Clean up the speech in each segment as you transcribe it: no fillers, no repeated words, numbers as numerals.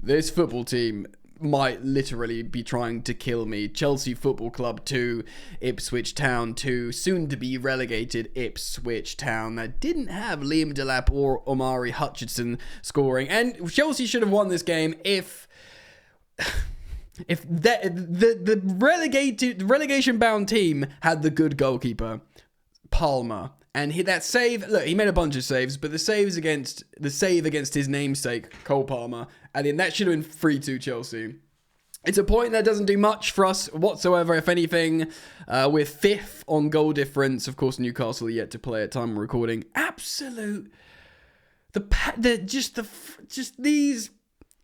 This football team might literally be trying to kill me. Chelsea Football Club 2, Ipswich Town 2, soon to be relegated Ipswich Town that didn't have Liam Delap or Omari Hutchinson scoring. And Chelsea should have won this game if the relegation bound team had the good goalkeeper, Palmer. And that save, look, he made a bunch of saves, but the save against his namesake, Cole Palmer, and then that should have been 3-2 Chelsea. It's a point that doesn't do much for us whatsoever, if anything. We're fifth on goal difference. Of course, Newcastle are yet to play at time of recording. Absolute, just these.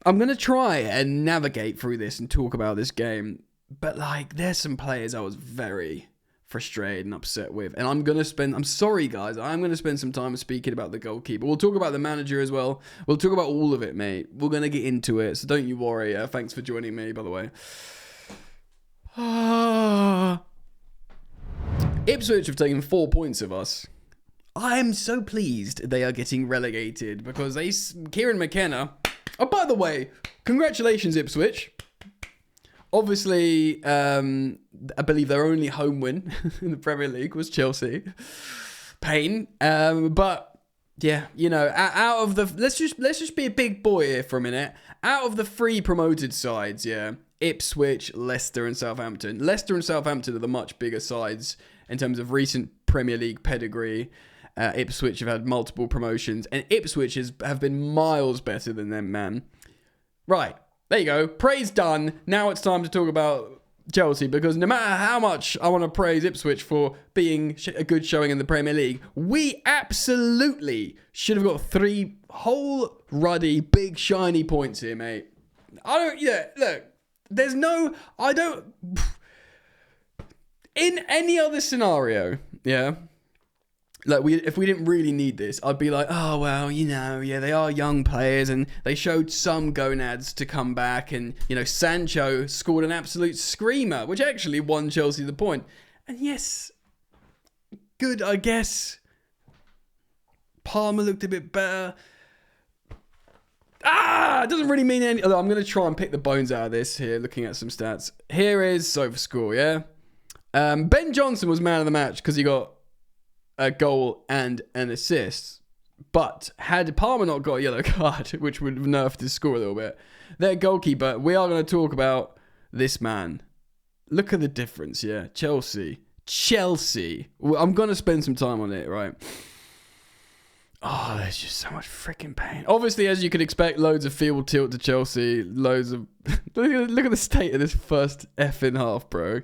I'm gonna try and navigate through this and talk about this game, but like, there's some players I was very frustrated and upset with, and I'm sorry guys, I'm gonna spend some time speaking about the goalkeeper. We'll talk about the manager as well. We'll talk about all of it, mate. We're gonna get into it, so don't you worry. Thanks for joining me, by the way. Ipswich have taken 4 points of us. I am so pleased they are getting relegated because Kieran McKenna. Oh, by the way, congratulations Ipswich. Obviously, I believe their only home win in the Premier League was Chelsea. Pain. But yeah, you know, out of the let's just be a big boy here for a minute. Out of the 3 promoted sides, yeah, Ipswich, Leicester, and Southampton. Leicester and Southampton are the much bigger sides in terms of recent Premier League pedigree. Ipswich have had multiple promotions, and Ipswich have been miles better than them, man. Right. There you go. Praise done. Now it's time to talk about Chelsea, because no matter how much I want to praise Ipswich for being a good showing in the Premier League, we absolutely should have got 3 whole ruddy, big, shiny points here, mate. In any other scenario, yeah, like if we didn't really need this, I'd be like, oh, well, you know, yeah, they are young players and they showed some gonads to come back. And, you know, Sancho scored an absolute screamer, which actually won Chelsea the point. And yes, good, I guess. Palmer looked a bit better. It doesn't really mean any. Although I'm going to try and pick the bones out of this here, looking at some stats. Here is SofaScore, yeah? Ben Johnson was man of the match because he got a goal and an assist. But had Palmer not got a yellow card, which would have nerfed his score a little bit, their goalkeeper, we are going to talk about this man. Look at the difference, yeah? Chelsea. I'm going to spend some time on it, right? Oh, there's just so much freaking pain. Obviously, as you could expect, loads of field tilt to Chelsea. Loads of... look at the state of this first effing half, bro.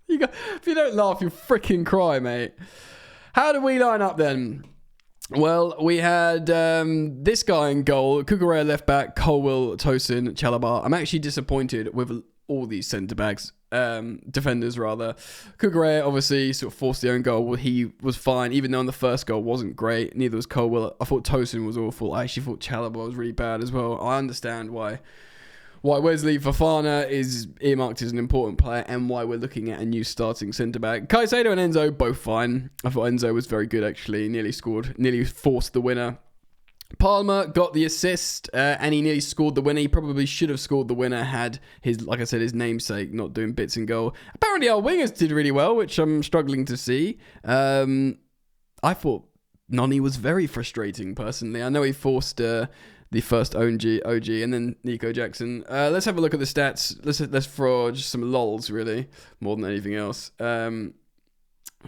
If you don't laugh, you'll freaking cry, mate. How did we line up then? Well, we had this guy in goal, Cucurella left back, Colwill, Tosin, Chalobah. I'm actually disappointed with all these centre-backs, defenders rather. Cucurella obviously sort of forced the own goal. Well, he was fine, even though the first goal wasn't great. Neither was Colwill. I thought Tosin was awful. I actually thought Chalobah was really bad as well. I understand why Wesley Fofana is earmarked as an important player and why we're looking at a new starting centre-back. Caicedo and Enzo, both fine. I thought Enzo was very good, actually. Nearly forced the winner. Palmer got the assist and he nearly scored the winner. He probably should have scored the winner had his namesake not doing bits in goal. Apparently our wingers did really well, which I'm struggling to see. I thought Noni was very frustrating, personally. I know he forced... the first OG, and then Nico Jackson. Let's have a look at the stats. Let's throw just some lols, really, more than anything else. Hold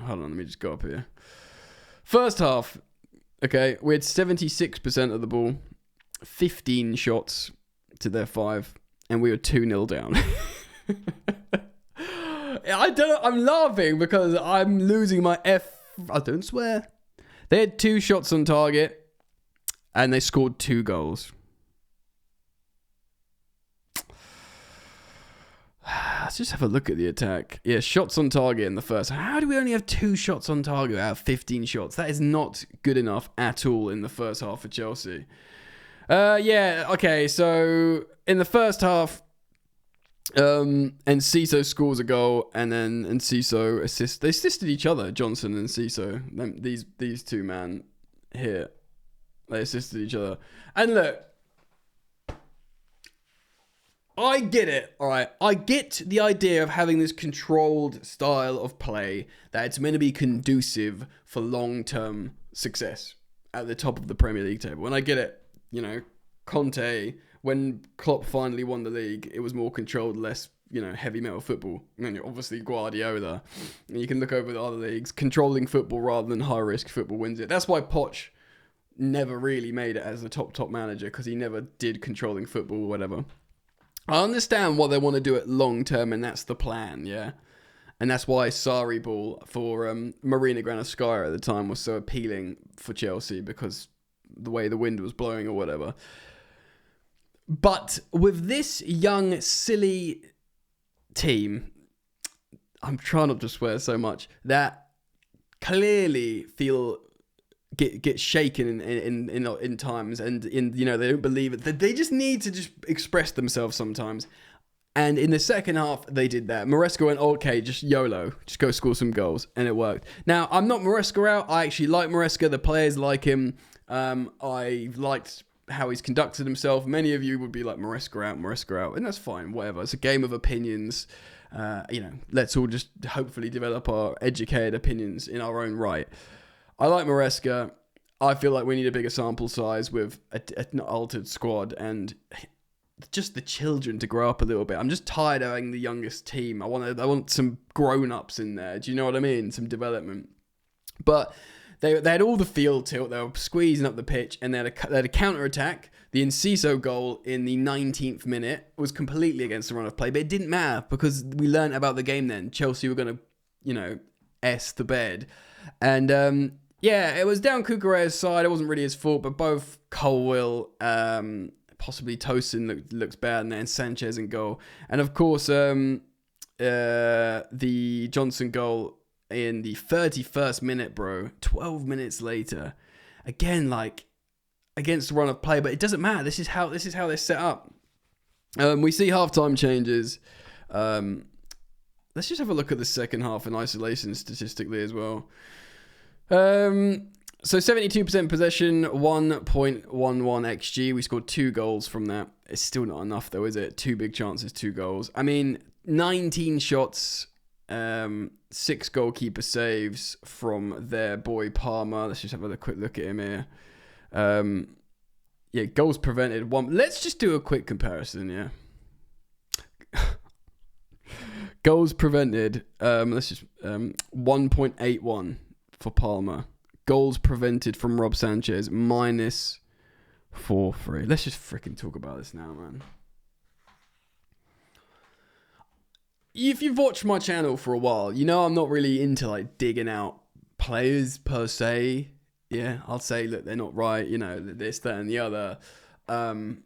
on, let me just go up here. First half, okay, we had 76% of the ball, 15 shots to their 5, and we were 2-0 down. I'm laughing because I'm losing my I don't swear. They had 2 shots on target. And they scored 2 goals. Let's just have a look at the attack. Yeah, shots on target in the first. How do we only have 2 shots on target out of 15 shots? That is not good enough at all in the first half for Chelsea. Yeah, okay, so in the first half, Enciso scores a goal, and then Enciso assists. They assisted each other, Johnson and Enciso. These two man here. They assisted each other. And look, I get it, all right. I get the idea of having this controlled style of play that it's meant to be conducive for long-term success at the top of the Premier League table. And I get it, you know, Conte, when Klopp finally won the league, it was more controlled, less, you know, heavy metal football. I mean, obviously Guardiola, and you can look over the other leagues, controlling football rather than high-risk football wins it. That's why Poch never really made it as the top manager, because he never did controlling football or whatever. I understand what they want to do at long term, and that's the plan, yeah? And that's why Sarri ball for Marina Granovskaya at the time was so appealing for Chelsea, because the way the wind was blowing or whatever. But with this young, silly team, I'm trying not to swear so much, that clearly get shaken in times, and you know, they don't believe it. They just need to just express themselves sometimes. And in the second half, they did that. Maresca went, okay, just YOLO, just go score some goals, and it worked. Now, I'm not Maresca out. I actually like Maresca. The players like him. I liked how he's conducted himself. Many of you would be like, Maresca out, and that's fine, whatever. It's a game of opinions. You know, let's all just hopefully develop our educated opinions in our own right. I like Maresca. I feel like we need a bigger sample size with an altered squad and just the children to grow up a little bit. I'm just tired of having the youngest team. I want some grown-ups in there. Do you know what I mean? Some development. But they had all the field tilt. They were squeezing up the pitch, and they had a counter-attack. The Enciso goal in the 19th minute was completely against the run of play, but it didn't matter because we learned about the game then. Chelsea were going to, you know, S the bed. And yeah, it was down Cucurella's side. It wasn't really his fault, but both Colwill, possibly Tosin looks bad, and then Sanchez in goal. And of course, the Johnson goal in the 31st minute, bro. 12 minutes later, again, like against the run of play, but it doesn't matter. This is how they're set up. We see halftime changes. Let's just have a look at the second half in isolation statistically as well. So 72% possession, 1.11 XG. We scored 2 goals from that. It's still not enough though, is it? 2 big chances, 2 goals. I mean, 19 shots, 6 goalkeeper saves from their boy Palmer. Let's just have a quick look at him here. Yeah, goals prevented, 1. Let's just do a quick comparison, yeah. Goals prevented, let's just 1.81 for Palmer. Goals prevented from Rob Sanchez, minus 4-3. Let's just freaking talk about this now, man. If you've watched my channel for a while, you know I'm not really into like digging out players per se. Yeah, I'll say, look, they're not right, you know, this, that, and the other. I've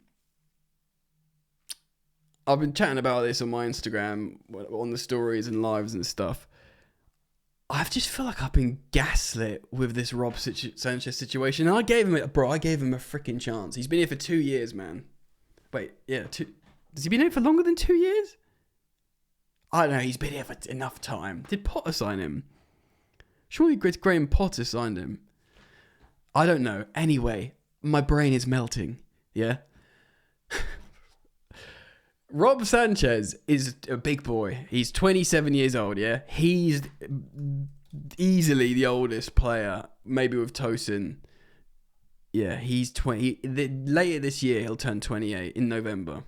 been chatting about this on my Instagram, on the stories and lives and stuff. I just feel like I've been gaslit with this Rob Sanchez situation. And I gave him a freaking chance. He's been here for 2 years, man. Wait, yeah, has he been here for longer than 2 years? I don't know, he's been here for enough time. Did Potter sign him? Surely Graham Potter signed him. I don't know. Anyway, my brain is melting. Yeah? Rob Sanchez is a big boy. He's 27 years old, yeah? He's easily the oldest player, maybe with Tosin. Yeah, he's 20. Later this year, he'll turn 28 in November.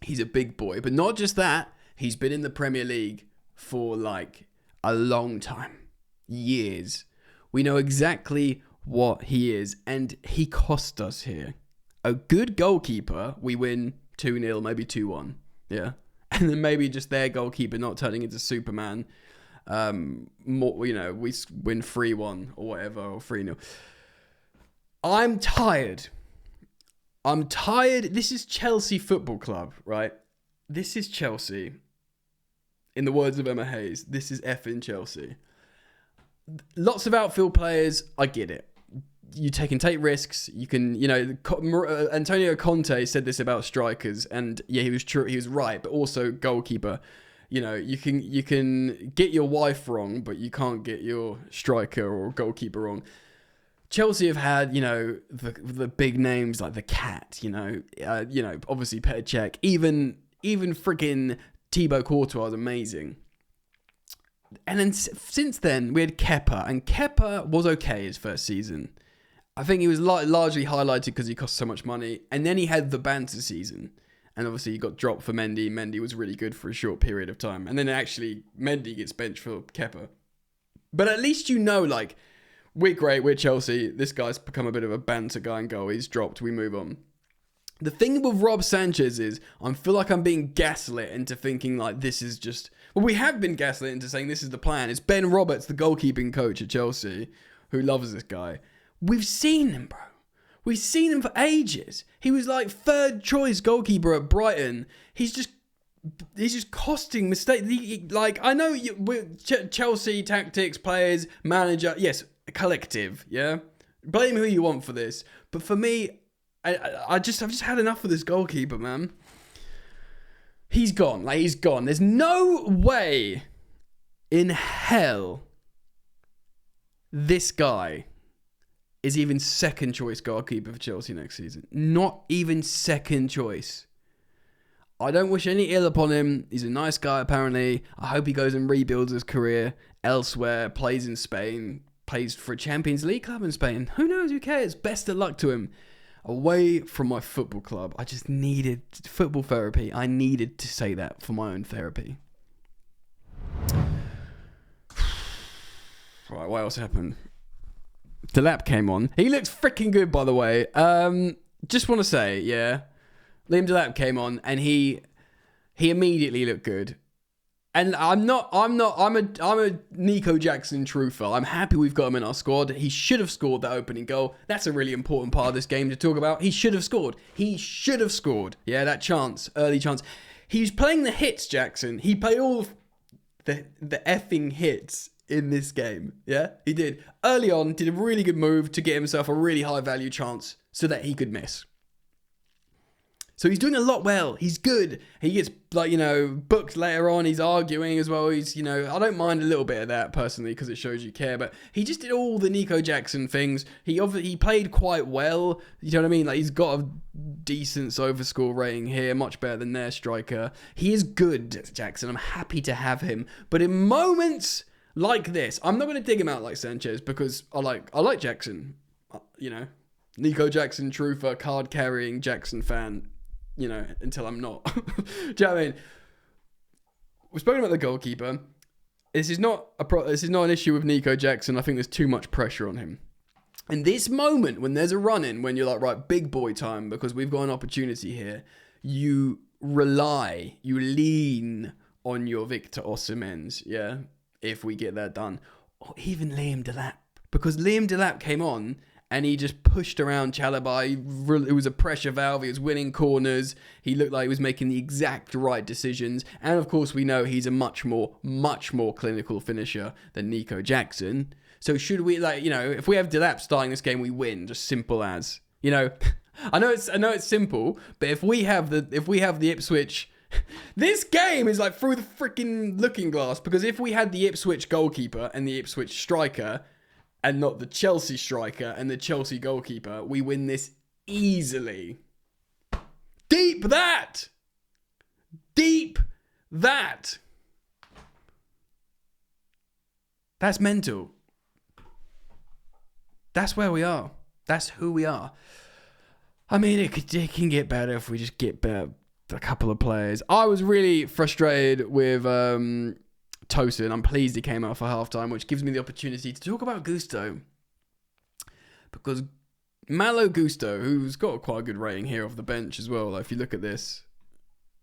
He's a big boy. But not just that, he's been in the Premier League for like a long time. Years. We know exactly what he is, and he cost us here. A good goalkeeper, we win 2-0, maybe 2-1. Yeah. And then maybe just their goalkeeper not turning into Superman. More, you know, we win 3-1 or whatever, or 3-0. I'm tired. This is Chelsea Football Club, right? This is Chelsea. In the words of Emma Hayes, this is effing Chelsea. Lots of outfield players, I get it. You can take risks. You can, you know, Antonio Conte said this about strikers, and yeah, he was true. He was right, but also goalkeeper. You know, you can get your wife wrong, but you can't get your striker or goalkeeper wrong. Chelsea have had, the big names like the Cat, obviously Petr Cech, even freaking Thibaut Courtois is amazing. And then since then, we had Kepa, and Kepa was okay his first season. I think he was largely highlighted because he cost so much money. And then he had the banter season. And obviously he got dropped for Mendy. Mendy was really good for a short period of time. And then actually Mendy gets benched for Kepa. But at least we're great, we're Chelsea. This guy's become a bit of a banter guy and goal. He's dropped, we move on. The thing with Rob Sanchez is, I feel like I'm being gaslit into thinking like this is just... Well, we have been gaslit into saying this is the plan. It's Ben Roberts, the goalkeeping coach at Chelsea, who loves this guy. We've seen him, bro. We've seen him for ages. He was like third choice goalkeeper at Brighton. He's just costing mistakes. I know we're Chelsea tactics, players, manager. Yes, collective. Yeah, blame who you want for this. But for me, I've just had enough of this goalkeeper, man. He's gone. He's gone. There's no way in hell this guy is even second choice goalkeeper for Chelsea next season. Not even second choice. I don't wish any ill upon him. He's a nice guy, apparently. I hope he goes and rebuilds his career elsewhere, plays in Spain, plays for a Champions League club in Spain. Who knows? Who cares? Best of luck to him. Away from my football club. I just needed football therapy. I needed to say that for my own therapy. Right, what else happened? Delap came on. He looks freaking good, by the way. Just want to say, yeah. Liam Delap came on and he immediately looked good. And I'm a Nico Jackson truther. I'm happy we've got him in our squad. He should have scored that opening goal. That's a really important part of this game to talk about. He should have scored. Yeah, that chance, early chance. He's playing the hits, Jackson. He played all the effing hits in this game. Yeah, he did. Early on, did a really good move to get himself a really high value chance so that he could miss. So he's doing a lot well. He's good. He gets, booked later on. He's arguing as well. He's, I don't mind a little bit of that personally because it shows you care. But he just did all the Nico Jackson things. He played quite well. You know what I mean? He's got a decent overscore rating here. Much better than their striker. He is good, Jackson. I'm happy to have him. But in moments like this, I'm not going to dig him out like Sanchez because I like Jackson. Nico Jackson, truther, card-carrying Jackson fan. Until I'm not. Do you know what I mean? We've spoken about the goalkeeper. This is not an issue with Nico Jackson. I think there's too much pressure on him. And this moment, when there's a run-in, when you're like, right, big boy time, because we've got an opportunity here, you lean on your Victor Osimhen's, yeah, if we get that done. Or even Liam Delap. Because Liam Delap came on, and he just pushed around Chalobah. It was a pressure valve. He was winning corners. He looked like he was making the exact right decisions. And of course, we know he's a much more clinical finisher than Nico Jackson. So should we, if we have Delap starting this game, we win. Just simple as, I know it's simple, but if we have the Ipswich, this game is like through the freaking looking glass. Because if we had the Ipswich goalkeeper and the Ipswich striker, and not the Chelsea striker and the Chelsea goalkeeper, we win this easily. Deep that! That's mental. That's where we are. That's who we are. I mean, it can get better if we just get better, a couple of players. I was really frustrated with Tosin. I'm pleased he came out for halftime, which gives me the opportunity to talk about Gusto. Because Malo Gusto, who's got quite a good rating here off the bench as well, if you look at this,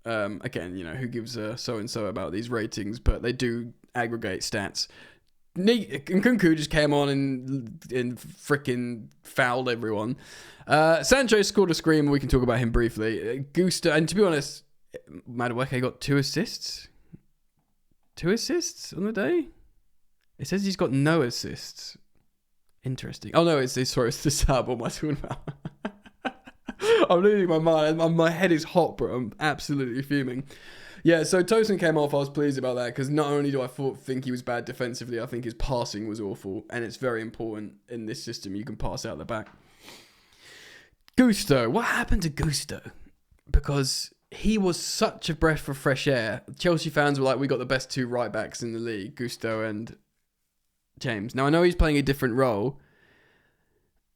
again, who gives a so-and-so about these ratings, but they do aggregate stats. Nkunku just came on and freaking fouled everyone. Sancho scored a screamer. We can talk about him briefly. Gusto, and to be honest, Madueke got 2 assists. 2 assists on the day? It says he's got no assists. Interesting. Oh no, it's the sub. What am I talking about? I'm losing my mind. My head is hot, bro. I'm absolutely fuming. Yeah, so Tosin came off. I was pleased about that because not only do I think he was bad defensively, I think his passing was awful. And it's very important in this system. You can pass out the back. Gusto. What happened to Gusto? Because he was such a breath of fresh air. Chelsea fans were like, we got the best two right backs in the league, Gusto and James. Now, I know he's playing a different role.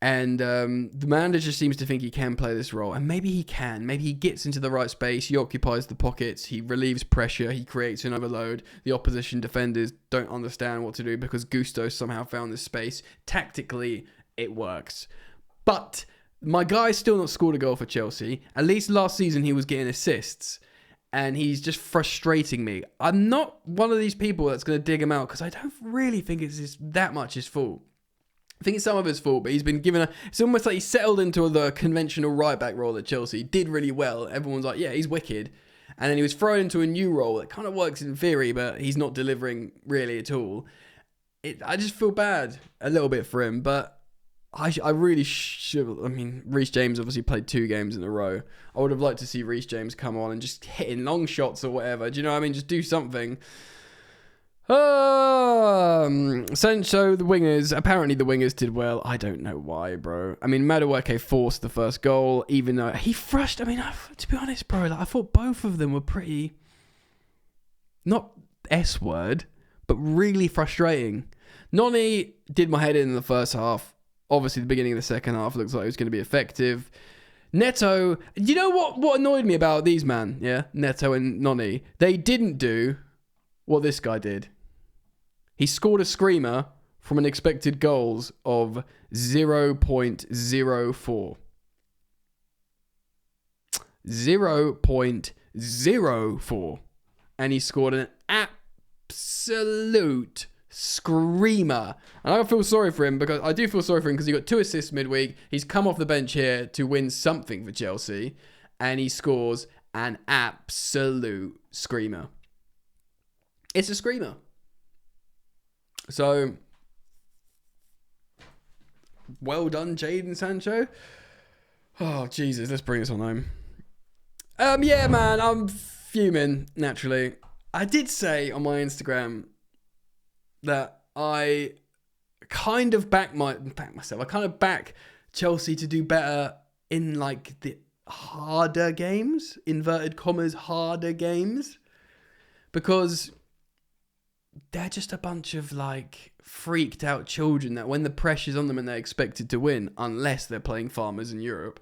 And the manager seems to think he can play this role. And maybe he can. Maybe he gets into the right space. He occupies the pockets. He relieves pressure. He creates an overload. The opposition defenders don't understand what to do because Gusto somehow found this space. Tactically, it works. But my guy's still not scored a goal for Chelsea. At least last season, he was getting assists. And he's just frustrating me. I'm not one of these people that's going to dig him out because I don't really think it's that much his fault. I think it's some of his fault, but he's been given it's almost like he settled into the conventional right back role at Chelsea. Did really well. Everyone's like, yeah, he's wicked. And then he was thrown into a new role that kind of works in theory, but he's not delivering really at all. I just feel bad a little bit for him, but I really should. I mean, Reece James obviously played 2 games in a row. I would have liked to see Reece James come on and just hitting long shots or whatever. Do you know what I mean? Just do something. Sancho, the wingers. Apparently the wingers did well. I don't know why, bro. I mean, Madueke forced the first goal, even though he frustrated. I mean, to be honest, bro, I thought both of them were pretty, not S-word, but really frustrating. Noni did my head in the first half. Obviously, the beginning of the second half looks like it was going to be effective. Neto, you know what annoyed me about these, man? Yeah, Neto and Noni. They didn't do what this guy did. He scored a screamer from an expected goals of 0.04. 0.04. And he scored an absolute screamer. And I feel sorry for him because I do feel sorry for him because he got 2 assists midweek. He's come off the bench here to win something for Chelsea. And he scores an absolute screamer. It's a screamer. So, well done, Jadon Sancho. Oh, Jesus, let's bring this on home. Yeah, man, I'm fuming, naturally. I did say on my Instagram that I kind of back myself. I kind of back Chelsea to do better in, like, the harder games. Inverted commas, harder games. Because they're just a bunch of, like, freaked out children that when the pressure's on them and they're expected to win, unless they're playing farmers in Europe,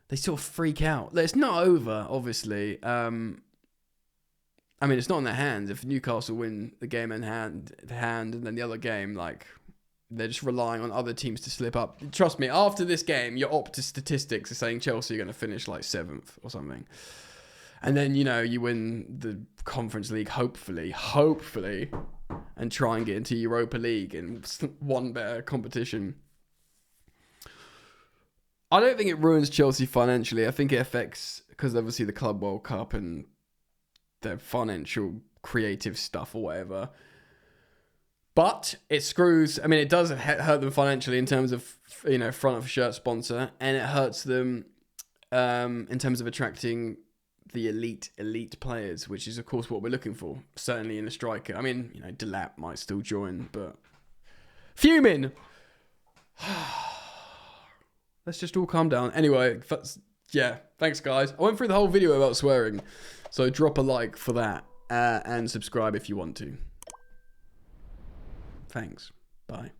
they sort of freak out. It's not over, obviously. I mean, it's not in their hands. If Newcastle win the game in hand, and then the other game, like, they're just relying on other teams to slip up. Trust me, after this game, your Opta statistics are saying Chelsea are going to finish, like, 7th or something. And then, you know, you win the Conference League, hopefully, and try and get into Europa League and one better competition. I don't think it ruins Chelsea financially. I think it affects, because obviously the Club World Cup and their financial creative stuff or whatever. But it screws, I mean, it does hurt them financially in terms of, you know, front of shirt sponsor, and it hurts them in terms of attracting the elite players, which is, of course, what we're looking for. Certainly in a striker. I mean, you know, Delap might still join, but fuming. Let's just all calm down. Anyway, yeah, thanks, guys. I went through the whole video about swearing, so drop a like for that and subscribe if you want to. Thanks. Bye.